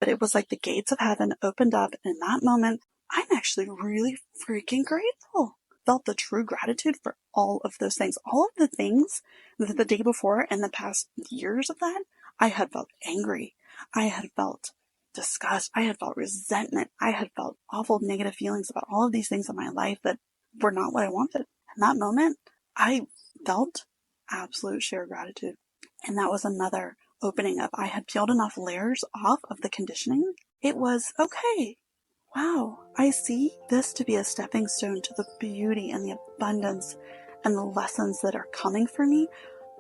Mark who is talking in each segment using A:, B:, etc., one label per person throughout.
A: but it was like the gates of heaven opened up. And in that moment, I'm actually really freaking grateful. Felt the true gratitude for all of those things. All of the things that the day before and the past years of that, I had felt angry. I had felt disgust. I had felt resentment. I had felt awful negative feelings about all of these things in my life that were not what I wanted. In that moment, I felt absolute sheer gratitude. And that was another opening up. I had peeled enough layers off of the conditioning. It was okay. Wow, I see this to be a stepping stone to the beauty and the abundance and the lessons that are coming for me.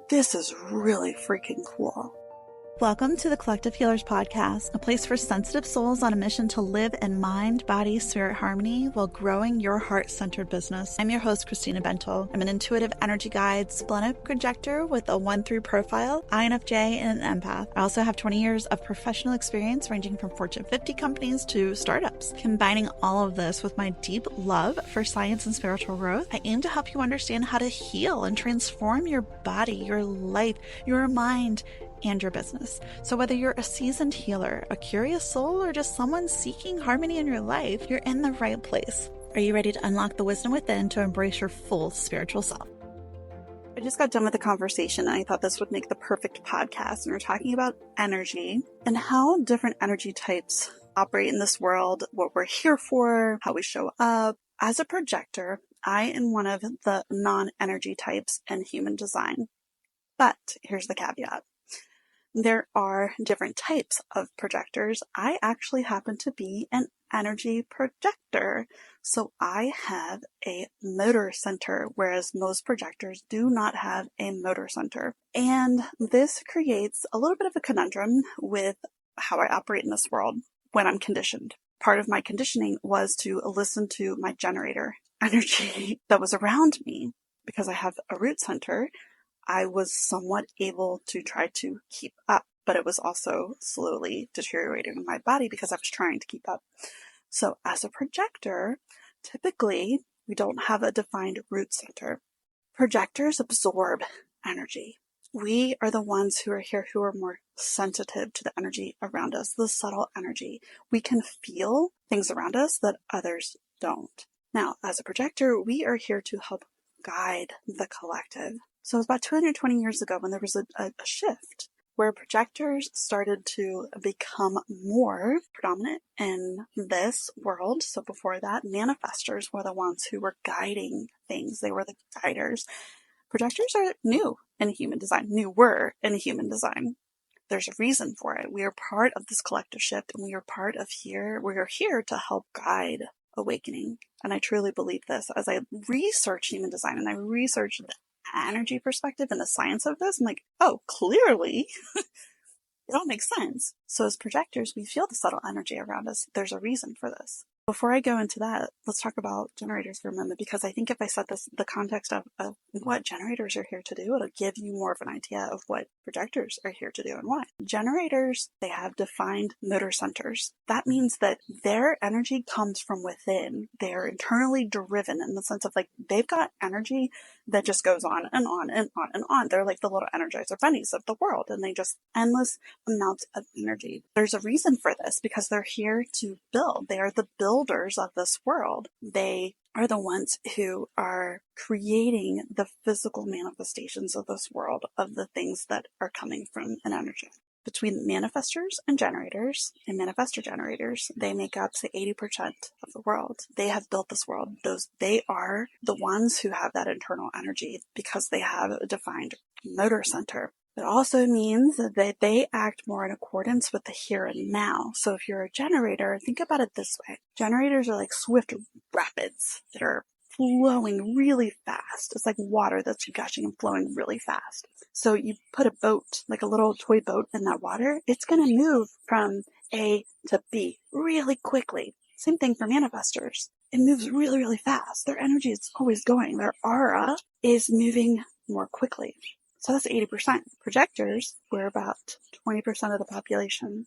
A: This is really freaking cool. Welcome to the Collective Healers Podcast, a place for sensitive souls on a mission to live in mind, body, spirit harmony while growing your heart-centered business. I'm your host, Christina Bento. I'm an intuitive energy guide, splenic projector with a 1-3 profile, INFJ, and an empath. I also have 20 years of professional experience ranging from Fortune 50 companies to startups. Combining all of this with my deep love for science and spiritual growth, I aim to help you understand how to heal and transform your body, your life, your mind, and your business. So whether you're a seasoned healer, a curious soul, or just someone seeking harmony in your life, you're in the right place. Are you ready to unlock the wisdom within to embrace your full spiritual self? I just got done with the conversation and I thought this would make the perfect podcast. And we're talking about energy and how different energy types operate in this world, what we're here for, how we show up. As a projector, I am one of the non-energy types in human design. But here's the caveat. There are different types of projectors. I actually happen to be an energy projector. So I have a motor center, whereas most projectors do not have a motor center. And this creates a little bit of a conundrum with how I operate in this world when I'm conditioned. Part of my conditioning was to listen to my generator energy that was around me. Because I have a root center, I was somewhat able to try to keep up, but it was also slowly deteriorating in my body because I was trying to keep up. So as a projector, typically we don't have a defined root center. Projectors absorb energy. We are the ones who are here who are more sensitive to the energy around us, the subtle energy. We can feel things around us that others don't. Now, as a projector, we are here to help guide the collective. So it was about 220 years ago when there was a shift where projectors started to become more predominant in this world. So before that, manifestors were the ones who were guiding things. They were the guiders. Projectors are newer in human design. There's a reason for it. We are part of this collective shift and we are here to help guide awakening. And I truly believe this. As I research human design and I research the energy perspective and the science of this, I'm like, oh, clearly it all makes sense. So as projectors, we feel the subtle energy around us. There's a reason for this. Before I go into that, let's talk about generators for a moment, because I think if I set the context of what generators are here to do, it'll give you more of an idea of what projectors are here to do and why. Generators, they have defined motor centers. That means that their energy comes from within. They are internally driven in the sense of like they've got energy that just goes on and on and on and on. They're like the little energizer bunnies of the world, and they just endless amounts of energy. There's a reason for this because they're here to build. They are the builders of this world. They are the ones who are creating the physical manifestations of this world, of the things that are coming from an energy. Between manifestors and manifestor generators, they make up, say, 80% of the world. They have built this world. They are the ones who have that internal energy because they have a defined motor center. It also means that they act more in accordance with the here and now. So if you're a generator, think about it this way. Generators are like swift rapids that are flowing really fast. It's like water that's gushing and flowing really fast. So you put a boat, like a little toy boat in that water, it's going to move from A to B really quickly. Same thing for manifestors. It moves really, really fast. Their energy is always going. Their aura is moving more quickly. So that's 80%. Projectors, we're about 20% of the population.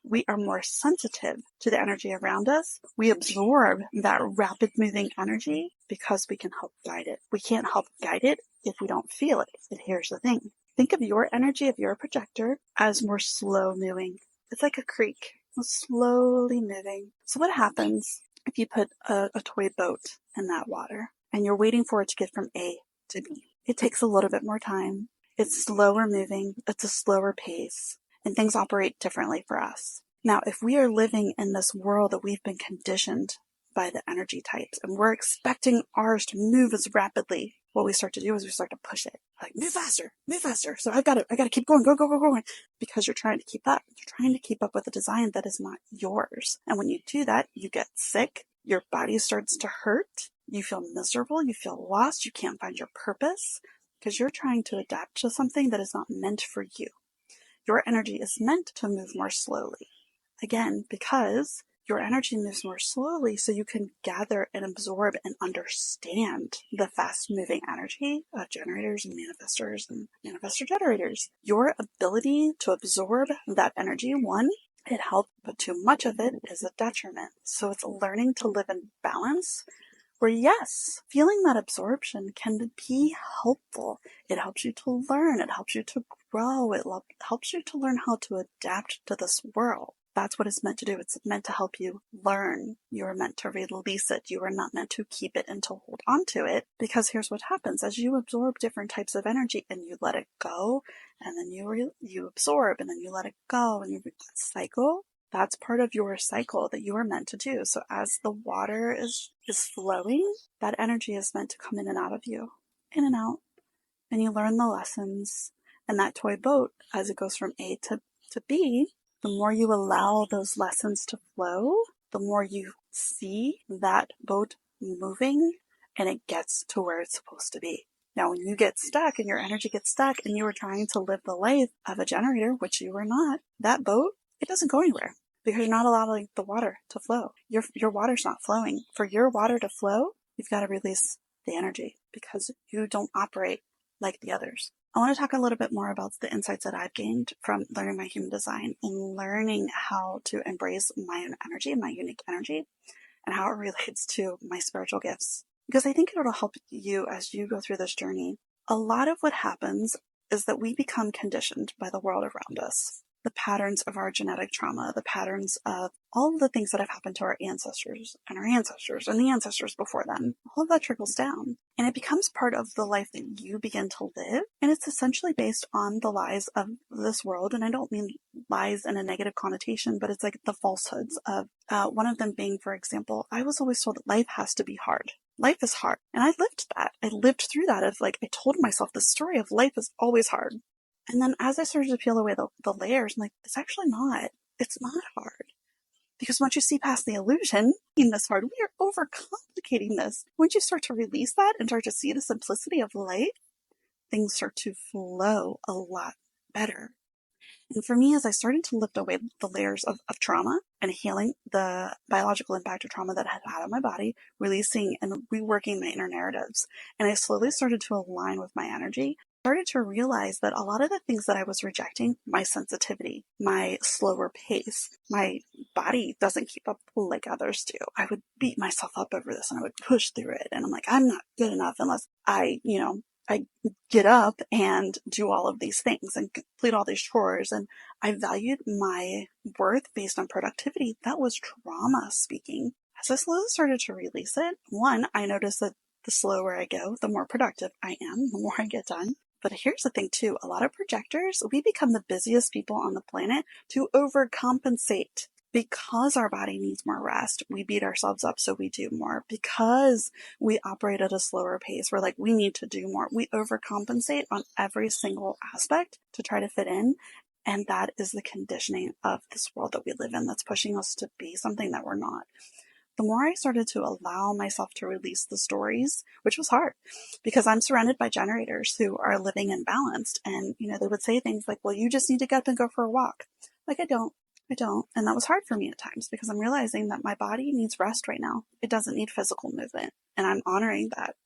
A: We are more sensitive to the energy around us. We absorb that rapid moving energy because we can help guide it. We can't help guide it if we don't feel it. But here's the thing. Think of your energy, if you're a projector, as more slow moving. It's like a creek. was slowly moving. So what happens if you put a toy boat in that water and you're waiting for it to get from A to B? It takes a little bit more time. It's slower moving. It's a slower pace, and things operate differently for us. Now, if we are living in this world that we've been conditioned by the energy types and we're expecting ours to move as rapidly, what we start to do is we start to push it. Like, move faster, move faster. So I gotta keep going, go, because you're trying to keep up. You're trying to keep up with a design that is not yours. And when you do that, you get sick. Your body starts to hurt. You feel miserable. You feel lost. You can't find your purpose because you're trying to adapt to something that is not meant for you. Your energy is meant to move more slowly. Again, because your energy moves more slowly so you can gather and absorb and understand the fast-moving energy of generators and manifestor generators. Your ability to absorb that energy, one, it helps, but too much of it is a detriment. So it's learning to live in balance where, yes, feeling that absorption can be helpful. It helps you to learn. It helps you to grow. It helps you to learn how to adapt to this world. That's what it's meant to do. It's meant to help you learn. You are meant to release it. You are not meant to keep it and to hold on to it, because here's what happens. As you absorb different types of energy and you let it go, and then you absorb and then you let it go, and you cycle. That's part of your cycle that you are meant to do. So as the water is flowing, that energy is meant to come in and out of you, in and out, and you learn the lessons. And that toy boat, as it goes from A to B, the more you allow those lessons to flow, the more you see that boat moving and it gets to where it's supposed to be. Now, when you get stuck and your energy gets stuck and you are trying to live the life of a generator, which you are not, that boat, it doesn't go anywhere because you're not allowing the water to flow. Your water's not flowing. For your water to flow, you've got to release the energy because you don't operate like the others. I want to talk a little bit more about the insights that I've gained from learning my human design and learning how to embrace my own energy, my unique energy, and how it relates to my spiritual gifts. Because I think it'll help you as you go through this journey. A lot of what happens is that we become conditioned by the world around us. The patterns of our genetic trauma, the patterns of all of the things that have happened to our ancestors and the ancestors before them, all of that trickles down. And it becomes part of the life that you begin to live. And it's essentially based on the lies of this world. And I don't mean lies in a negative connotation, but it's like the falsehoods of one of them being, for example, I was always told that life has to be hard. Life is hard. And I lived that. I lived through that of like, I told myself the story of life is always hard. And then as I started to peel away the layers, I'm like, it's actually not. It's not hard. Because once you see past the illusion in this hard, we are overcomplicating this. Once you start to release that and start to see the simplicity of life, things start to flow a lot better. And for me, as I started to lift away the layers of trauma and healing the biological impact of trauma that I had on my body, releasing and reworking my inner narratives, and I slowly started to align with my energy, started to realize that a lot of the things that I was rejecting, my sensitivity, my slower pace, my body doesn't keep up like others do. I would beat myself up over this and I would push through it. And I'm like, I'm not good enough unless I get up and do all of these things and complete all these chores. And I valued my worth based on productivity. That was trauma speaking. As I slowly started to release it, one, I noticed that the slower I go, the more productive I am, the more I get done. But here's the thing too, a lot of projectors, we become the busiest people on the planet to overcompensate. Because our body needs more rest, we beat ourselves up so we do more. Because we operate at a slower pace, we're like, we need to do more. We overcompensate on every single aspect to try to fit in. And that is the conditioning of this world that we live in that's pushing us to be something that we're not. The more I started to allow myself to release the stories, which was hard because I'm surrounded by generators who are living imbalanced. And, they would say things like, well, you just need to get up and go for a walk. Like, I don't. And that was hard for me at times because I'm realizing that my body needs rest right now. It doesn't need physical movement. And I'm honoring that.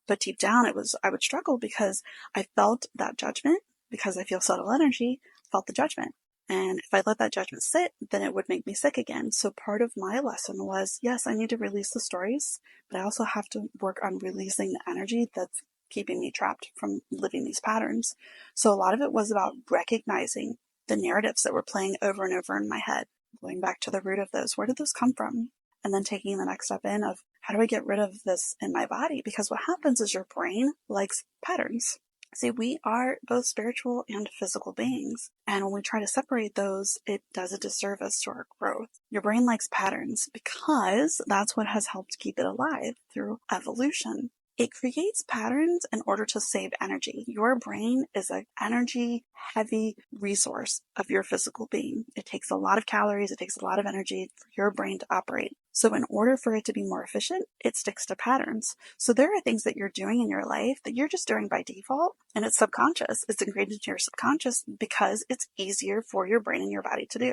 A: But deep down, I would struggle because I felt that judgment because I feel subtle energy, felt the judgment. And if I let that judgment sit, then it would make me sick again. So part of my lesson was, yes, I need to release the stories, but I also have to work on releasing the energy that's keeping me trapped from living these patterns. So a lot of it was about recognizing the narratives that were playing over and over in my head. going back to the root of those. Where did those come from? And then taking the next step in of how do I get rid of this in my body? Because what happens is your brain likes patterns. See, we are both spiritual and physical beings. And when we try to separate those, it does a disservice to our growth. Your brain likes patterns because that's what has helped keep it alive through evolution. It creates patterns in order to save energy. Your brain is an energy-heavy resource of your physical being. It takes a lot of calories, it takes a lot of energy for your brain to operate. So in order for it to be more efficient, it sticks to patterns. So there are things that you're doing in your life that you're just doing by default, and it's subconscious. It's ingrained into your subconscious because it's easier for your brain and your body to do.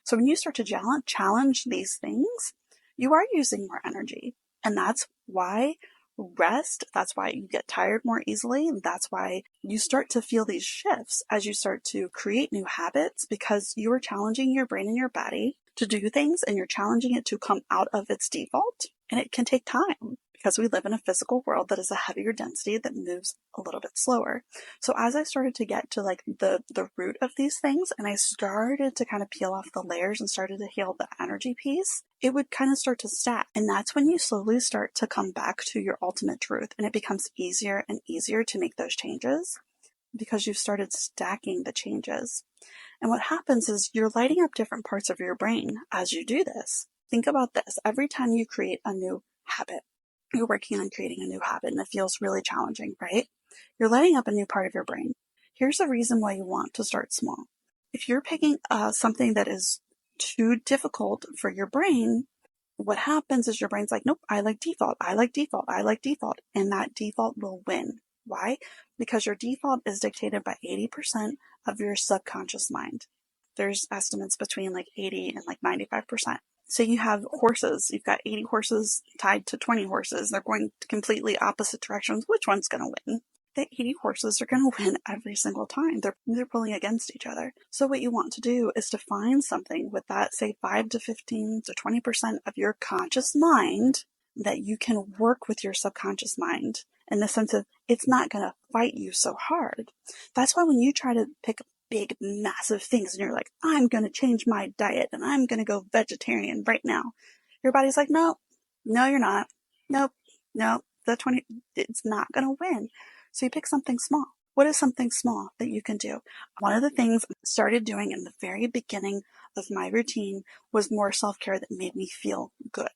A: So when you start to challenge these things, you are using more energy. And that's why rest, that's why you get tired more easily. That's why you start to feel these shifts as you start to create new habits, because you are challenging your brain and your body to do things, and you're challenging it to come out of its default. And it can take time because we live in a physical world that is a heavier density that moves a little bit slower. So as I started to get to like the root of these things, and I started to kind of peel off the layers and started to heal the energy piece, it would kind of start to stack. And that's when you slowly start to come back to your ultimate truth. And it becomes easier and easier to make those changes because you've started stacking the changes. And what happens is you're lighting up different parts of your brain as you do this. Think about this. Every time you create a new habit, you're working on creating a new habit, and it feels really challenging, right? You're lighting up a new part of your brain. Here's the reason why you want to start small. If you're picking something that is too difficult for your brain, what happens is your brain's like, nope, I like default, I like default, I like default. And that default will win. Why? Because your default is dictated by 80% of your subconscious mind. There's estimates between like 80 and like 95%. So you have horses, you've got 80 horses tied to 20 horses. They're going completely opposite directions. Which one's going to win? The 80 horses are going to win every single time. They're pulling against each other. So what you want to do is to find something with that, say 5 to 15 to 20% of your conscious mind that you can work with your subconscious mind in the sense of it's not going to fight you so hard. That's why when you try to pick big, massive things and you're like, I'm going to change my diet and I'm going to go vegetarian right now. Your body's like, no, you're not. Nope, it's not going to win. So you pick something small. What is something small that you can do? One of the things I started doing in the very beginning of my routine was more self-care that made me feel good.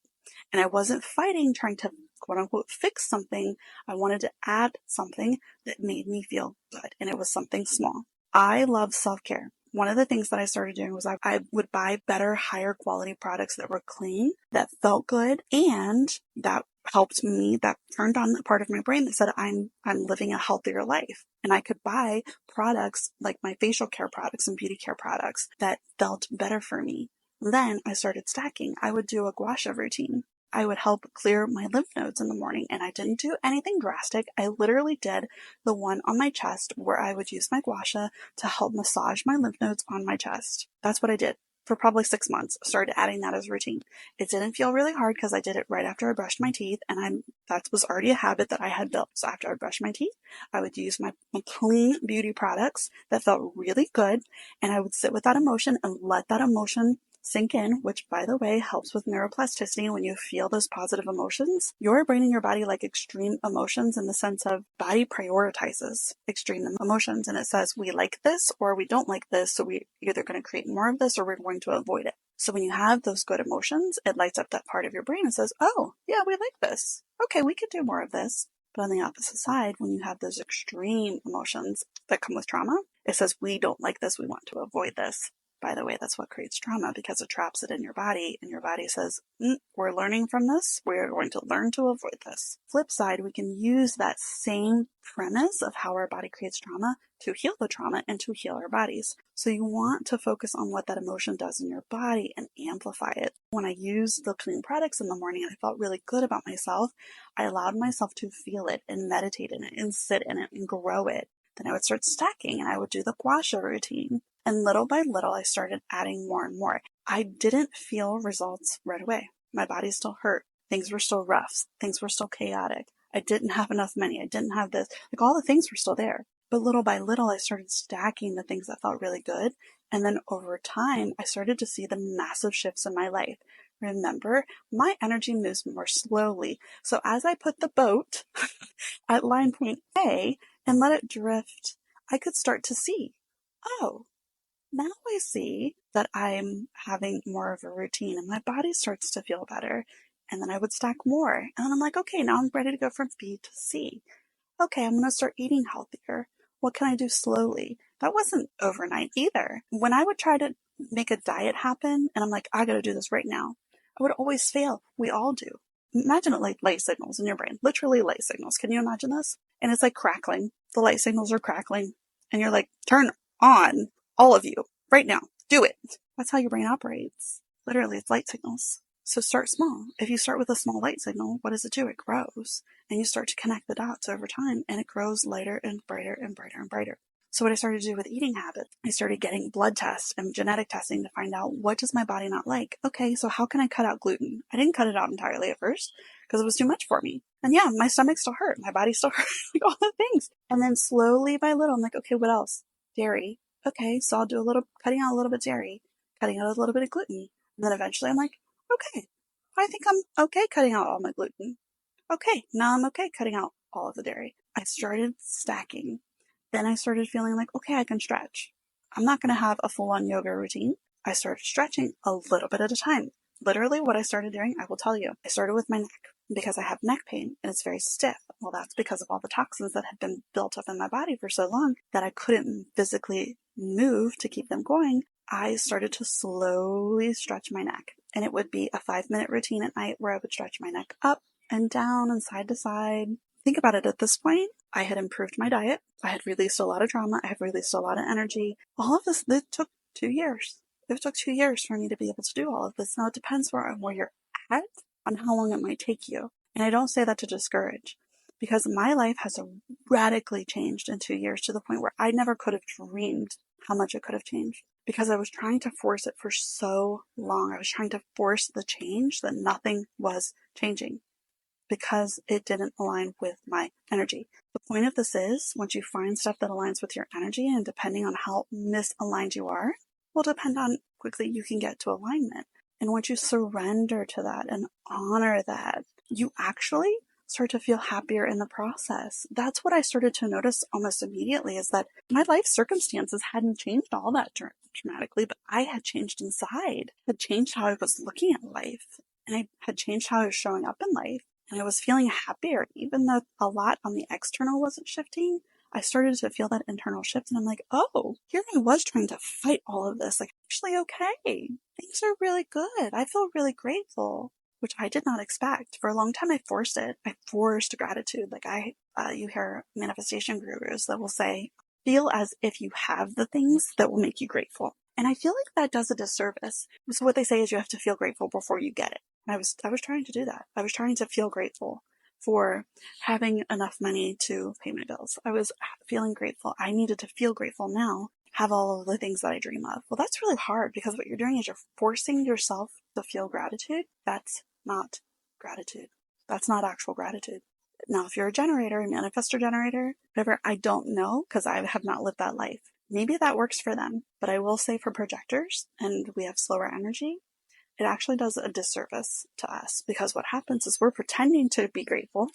A: And I wasn't fighting trying to quote unquote fix something. I wanted to add something that made me feel good. And it was something small. I love self-care. One of the things that I started doing was I would buy better, higher quality products that were clean, that felt good, and that helped me, that turned on the part of my brain that said I'm living a healthier life. And I could buy products like my facial care products and beauty care products that felt better for me. Then I started stacking. I would do a gua sha routine. I would help clear my lymph nodes in the morning, and I didn't do anything drastic. I literally did the one on my chest where I would use my gua sha to help massage my lymph nodes on my chest. That's what I did for probably 6 months. I started adding that as a routine. It didn't feel really hard because I did it right after I brushed my teeth, and that was already a habit that I had built. So after I brushed my teeth, I would use my clean beauty products that felt really good, and I would sit with that emotion and let that emotion sink in, which by the way helps with neuroplasticity. When you feel those positive emotions, your brain and your body like extreme emotions in the sense of body prioritizes extreme emotions, and it says we like this or we don't like this, so we're either going to create more of this or we're going to avoid it. So when you have those good emotions, it lights up that part of your brain and says, oh yeah, we like this, okay, we could do more of this. But on the opposite side, when you have those extreme emotions that come with trauma, it says we don't like this, we want to avoid this. By the way, that's what creates trauma, because it traps it in your body, and your body says, we're learning from this. We're going to learn to avoid this. Flip side, we can use that same premise of how our body creates trauma to heal the trauma and to heal our bodies. So you want to focus on what that emotion does in your body and amplify it. When I used the clean products in the morning and I felt really good about myself, I allowed myself to feel it and meditate in it and sit in it and grow it. Then I would start stacking and I would do the gua sha routine. And little by little, I started adding more and more. I didn't feel results right away. My body still hurt. Things were still rough. Things were still chaotic. I didn't have enough money. I didn't have this. Like all the things were still there. But little by little, I started stacking the things that felt really good. And then over time, I started to see the massive shifts in my life. Remember, my energy moves more slowly. So as I put the boat at line point A and let it drift, I could start to see, oh, now I see that I'm having more of a routine and my body starts to feel better. And then I would stack more. And then I'm like, okay, now I'm ready to go from B to C. Okay, I'm going to start eating healthier. What can I do slowly? That wasn't overnight either. When I would try to make a diet happen and I'm like, I got to do this right now, I would always fail. We all do. Imagine it like light signals in your brain, literally light signals. Can you imagine this? And it's like crackling. The light signals are crackling and you're like, turn on, all of you, right now. Do it. That's how your brain operates. Literally, it's light signals. So start small. If you start with a small light signal, what does it do? It grows. And you start to connect the dots over time, and it grows lighter and brighter and brighter and brighter. So what I started to do with eating habits, I started getting blood tests and genetic testing to find out, what does my body not like? Okay, so how can I cut out gluten? I didn't cut it out entirely at first because it was too much for me. And yeah, my stomach still hurt. My body still hurt. Like all the things. And then slowly by little, I'm like, okay, what else? Dairy. Okay, so I'll do cutting out a little bit of dairy, cutting out a little bit of gluten. And then eventually I'm like, okay, I think I'm okay cutting out all my gluten. Okay, now I'm okay cutting out all of the dairy. I started stacking. Then I started feeling like, okay, I can stretch. I'm not going to have a full-on yoga routine. I started stretching a little bit at a time. Literally what I started doing, I will tell you. I started with my neck because I have neck pain and it's very stiff. Well, that's because of all the toxins that had been built up in my body for so long that I couldn't physically move to keep them going. I started to slowly stretch my neck. And it would be a 5-minute routine at night where I would stretch my neck up and down and side to side. Think about it, at this point, I had improved my diet. I had released a lot of trauma. I had released a lot of energy. All of this, it took 2 years. It took 2 years for me to be able to do all of this. Now it depends where you're at on how long it might take you. And I don't say that to discourage, because my life has radically changed in 2 years to the point where I never could have dreamed how much it could have changed. Because I was trying to force it for so long. I was trying to force the change that nothing was changing because it didn't align with my energy. The point of this is, once you find stuff that aligns with your energy, and depending on how misaligned you are, will depend on how quickly you can get to alignment. And once you surrender to that and honor that, you actually start to feel happier in the process. That's what I started to notice almost immediately, is that my life circumstances hadn't changed all that dramatically, but I had changed inside, had changed how I was looking at life, and I had changed how I was showing up in life. And I was feeling happier, even though a lot on the external wasn't shifting. I started to feel that internal shift, and I'm like, oh, here I was trying to fight all of this. Like, actually, okay, things are really good. I feel really grateful, which I did not expect. For a long time, I forced it. I forced gratitude. Like you hear manifestation gurus that will say, feel as if you have the things that will make you grateful. And I feel like that does a disservice. So what they say is you have to feel grateful before you get it. And I was trying to do that. I was trying to feel grateful for having enough money to pay my bills. I was feeling grateful. I needed to feel grateful now, have all of the things that I dream of. Well, that's really hard, because what you're doing is you're forcing yourself to feel gratitude. That's not gratitude. That's not actual gratitude. Now, if you're a generator, a manifestor generator, whatever, I don't know, because I have not lived that life. Maybe that works for them. But I will say, for projectors, and we have slower energy, it actually does a disservice to us, because what happens is we're pretending to be grateful.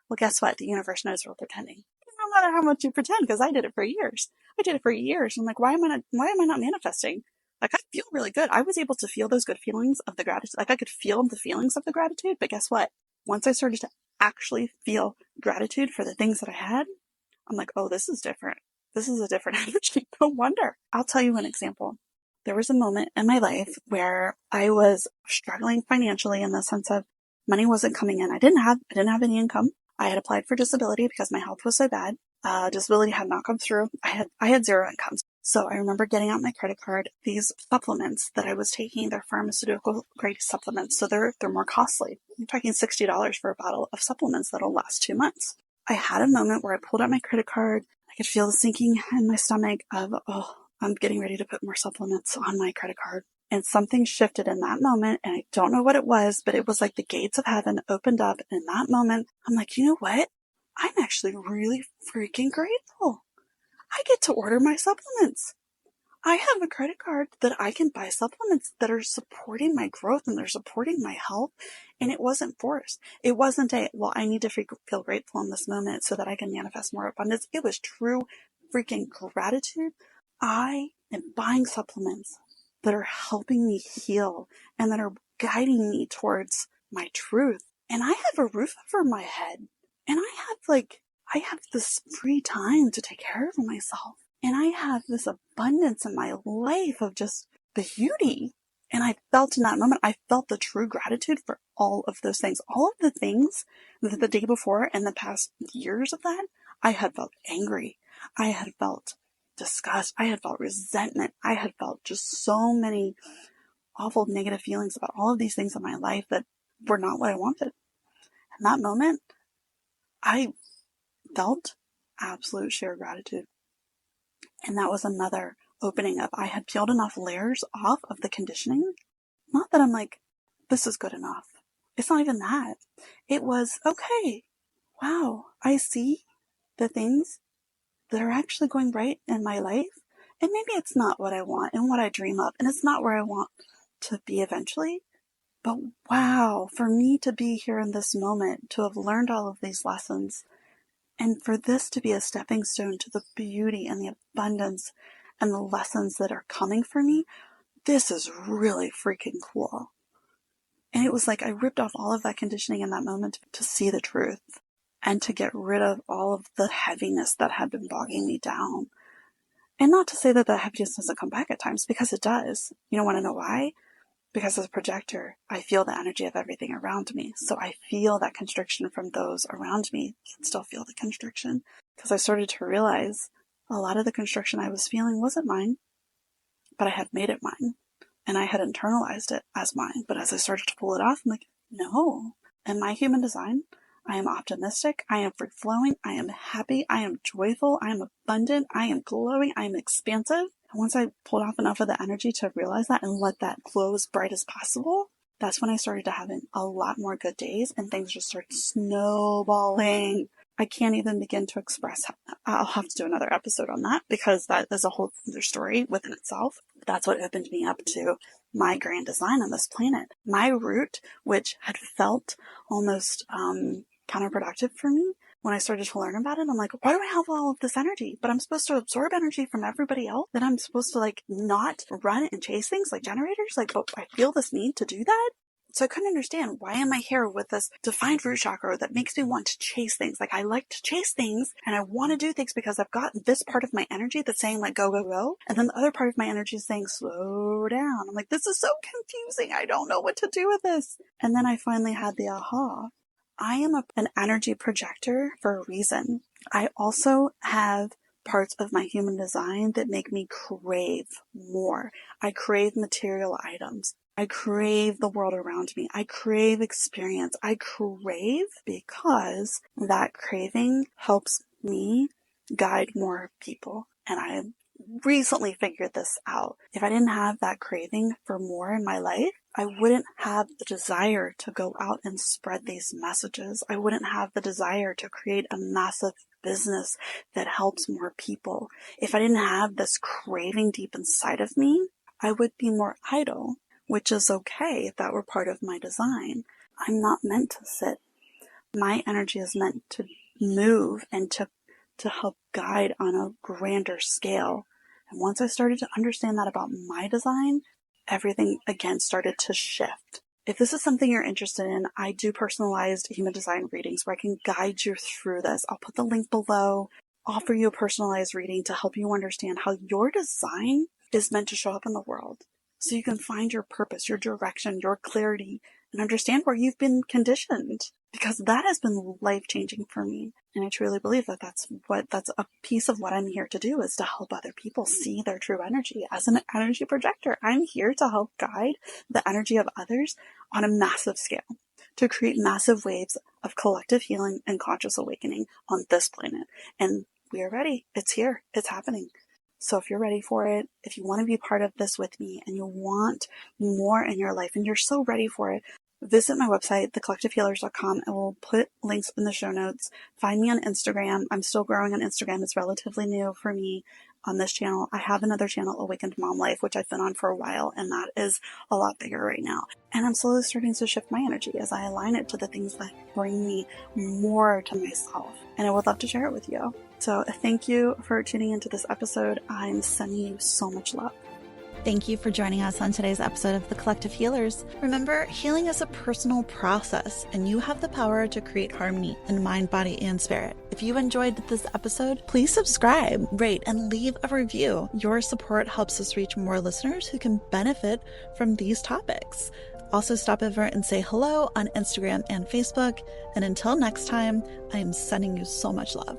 A: Well, guess what? The universe knows we're pretending. No matter how much you pretend, because I did it for years. I'm like, why am I not manifesting? Like, I feel really good. I was able to feel those good feelings of the gratitude. Like, I could feel the feelings of the gratitude, but guess what? Once I started to actually feel gratitude for the things that I had, I'm like, oh, this is different. This is a different energy. No wonder. I'll tell you an example. There was a moment in my life where I was struggling financially, in the sense of money wasn't coming in. I didn't have any income. I had applied for disability because my health was so bad. Disability had not come through. I had zero income. So I remember getting out my credit card, these supplements that I was taking. They're pharmaceutical grade supplements, so they're more costly. I'm talking $60 for a bottle of supplements that'll last 2 months. I had a moment where I pulled out my credit card. I could feel the sinking in my stomach of, oh, I'm getting ready to put more supplements on my credit card. And something shifted in that moment, and I don't know what it was, but it was like the gates of heaven opened up. And in that moment, I'm like, you know what? I'm actually really freaking grateful. I get to order my supplements. I have a credit card that I can buy supplements that are supporting my growth and they're supporting my health. And it wasn't forced. It wasn't well, I need to feel grateful in this moment so that I can manifest more abundance. It was true freaking gratitude. I am buying supplements that are helping me heal and that are guiding me towards my truth. And I have a roof over my head. And I have this free time to take care of myself. And I have this abundance in my life of just beauty. And I felt in that moment, I felt the true gratitude for all of those things. All of the things that the day before and the past years of that, I had felt angry. I had felt disgust. I had felt resentment. I had felt just so many awful negative feelings about all of these things in my life that were not what I wanted. In that moment, I felt absolute sheer gratitude. And that was another opening up. I had peeled enough layers off of the conditioning. Not that I'm like, this is good enough. It's not even that. It was, okay, wow, I see the things that are actually going right in my life. And maybe it's not what I want and what I dream of. And it's not where I want to be eventually. But wow, for me to be here in this moment, to have learned all of these lessons, and for this to be a stepping stone to the beauty and the abundance and the lessons that are coming for me, this is really freaking cool. And it was like I ripped off all of that conditioning in that moment to see the truth and to get rid of all of the heaviness that had been bogging me down. And not to say that the heaviness doesn't come back at times, because it does. You don't want to know why? Because as a projector, I feel the energy of everything around me. So I feel that constriction from those around me. I can still feel the constriction because I started to realize a lot of the constriction I was feeling wasn't mine, but I had made it mine and I had internalized it as mine. But as I started to pull it off, I'm like, no. In my human design, I am optimistic. I am free flowing. I am happy. I am joyful. I am abundant. I am glowing. I am expansive. Once I pulled off enough of the energy to realize that and let that glow as bright as possible, that's when I started to have a lot more good days and things just started snowballing. I can't even begin to express. I'll have to do another episode on that because that is a whole other story within itself. That's what opened me up to my grand design on this planet. My root, which had felt almost counterproductive for me, when I started to learn about it, I'm like, why do I have all of this energy? But I'm supposed to absorb energy from everybody else? That I'm supposed to not run and chase things like generators? But I feel this need to do that? So I couldn't understand, why am I here with this defined root chakra that makes me want to chase things? I like to chase things and I want to do things because I've got this part of my energy that's saying go, go, go. And then the other part of my energy is saying slow down. I'm like, this is so confusing. I don't know what to do with this. And then I finally had the aha. I am an energy projector for a reason. I also have parts of my human design that make me crave more. I crave material items. I crave the world around me. I crave experience. I crave because that craving helps me guide more people. And I recently figured this out. If I didn't have that craving for more in my life, I wouldn't have the desire to go out and spread these messages. I wouldn't have the desire to create a massive business that helps more people. If I didn't have this craving deep inside of me, I would be more idle, which is okay if that were part of my design. I'm not meant to sit. My energy is meant to move and to help guide on a grander scale. And once I started to understand that about my design, everything again started to shift. If this is something you're interested in, I do personalized human design readings where I can guide you through this. I'll put the link below, offer you a personalized reading to help you understand how your design is meant to show up in the world. So you can find your purpose, your direction, your clarity, and understand where you've been conditioned. Because that has been life-changing for me. And I truly believe that that's a piece of what I'm here to do, is to help other people see their true energy. As an energy projector, I'm here to help guide the energy of others on a massive scale, to create massive waves of collective healing and conscious awakening on this planet. And we are ready. It's here. It's happening. So if you're ready for it, if you want to be part of this with me and you want more in your life and you're so ready for it, visit my website, thecollectivehealers.com. I will put links in the show notes. Find me on Instagram. I'm still growing on Instagram. It's relatively new for me. on this channel. I have another channel, Awakened Mom Life, which I've been on for a while, and that is a lot bigger right now. And I'm slowly starting to shift my energy as I align it to the things that bring me more to myself. And I would love to share it with you. So thank you for tuning into this episode. I'm sending you so much love.
B: Thank you for joining us on today's episode of The Collective Healers. Remember, healing is a personal process, and you have the power to create harmony in mind, body, and spirit. If you enjoyed this episode, please subscribe, rate, and leave a review. Your support helps us reach more listeners who can benefit from these topics. Also, stop over and say hello on Instagram and Facebook. And until next time, I am sending you so much love.